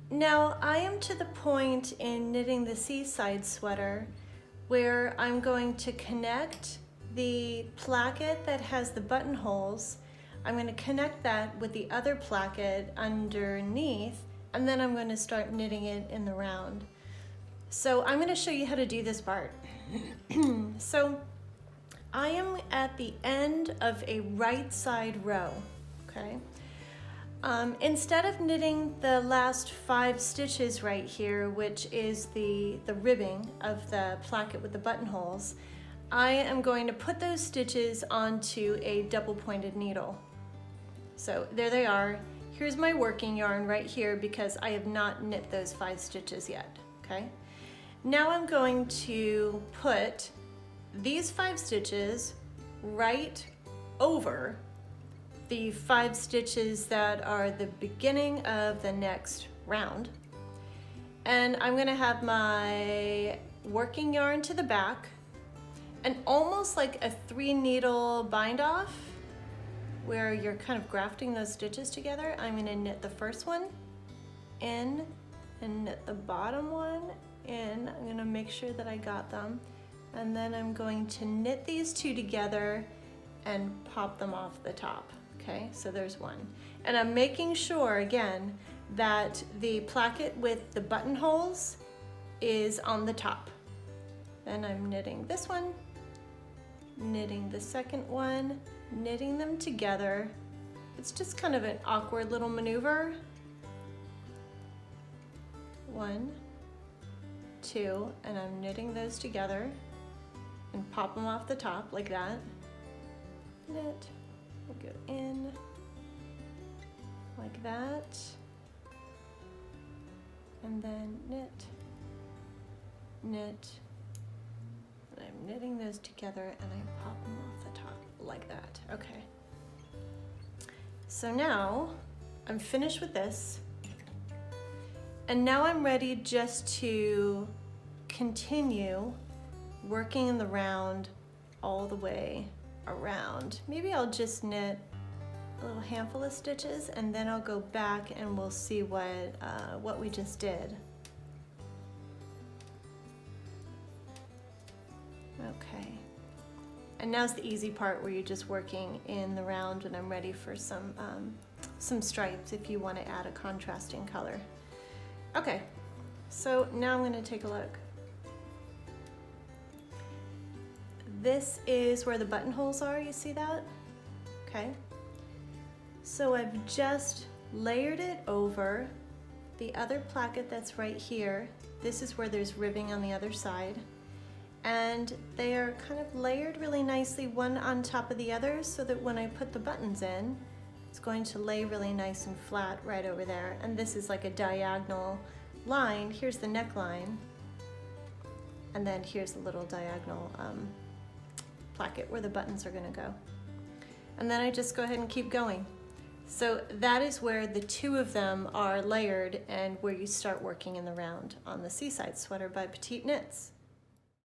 Now I am to the point in knitting the Seaside sweater where I'm going to connect the placket that has the buttonholes. I'm going to connect that with the other placket underneath, and then I'm going to start knitting it in the round. So I'm going to show you how to do this part. So I am at the end of a right side row, okay? Instead of knitting the last 5 stitches right here, which is the ribbing of the placket with the buttonholes, I am going to put those stitches onto a double pointed needle. So there they are. Here's my working yarn right here because I have not knit those 5 stitches yet, okay? Now I'm going to put these 5 stitches right over the 5 stitches that are the beginning of the next round. And I'm going to have my working yarn to the back and almost like a 3 needle bind off where you're kind of grafting those stitches together. I'm going to knit the first one in and knit the bottom one in. I'm going to make sure that I got them. And then I'm going to knit these 2 together and pop them off the top. Okay, so there's one. And I'm making sure, again, that the placket with the buttonholes is on the top. Then I'm knitting this one, knitting the second one, knitting them together. It's just kind of an awkward little maneuver. 1, 2, and I'm knitting those together and pop them off the top like that. Knit. We'll go in like that, and then knit, knit, and I'm knitting those together and I pop them off the top like that. Okay. So now I'm finished with this, and now I'm ready just to continue working in the round all the way around. Maybe I'll just knit a little handful of stitches and then I'll go back and we'll see what we just did. Okay, and now's the easy part where you're just working in the round, and I'm ready for some stripes if you want to add a contrasting color. Okay, so now I'm going to take a look. This is where the buttonholes are, you see that? Okay. So I've just layered it over the other placket that's right here. This is where there's ribbing on the other side. And they are kind of layered really nicely, one on top of the other, so that when I put the buttons in, it's going to lay really nice and flat right over there. And this is like a diagonal line. Here's the neckline. And then here's a little diagonal placket where the buttons are going to go. And then I just go ahead and keep going. So that is where the 2 of them are layered and where you start working in the round on the Seaside Sweater by Petite Knits.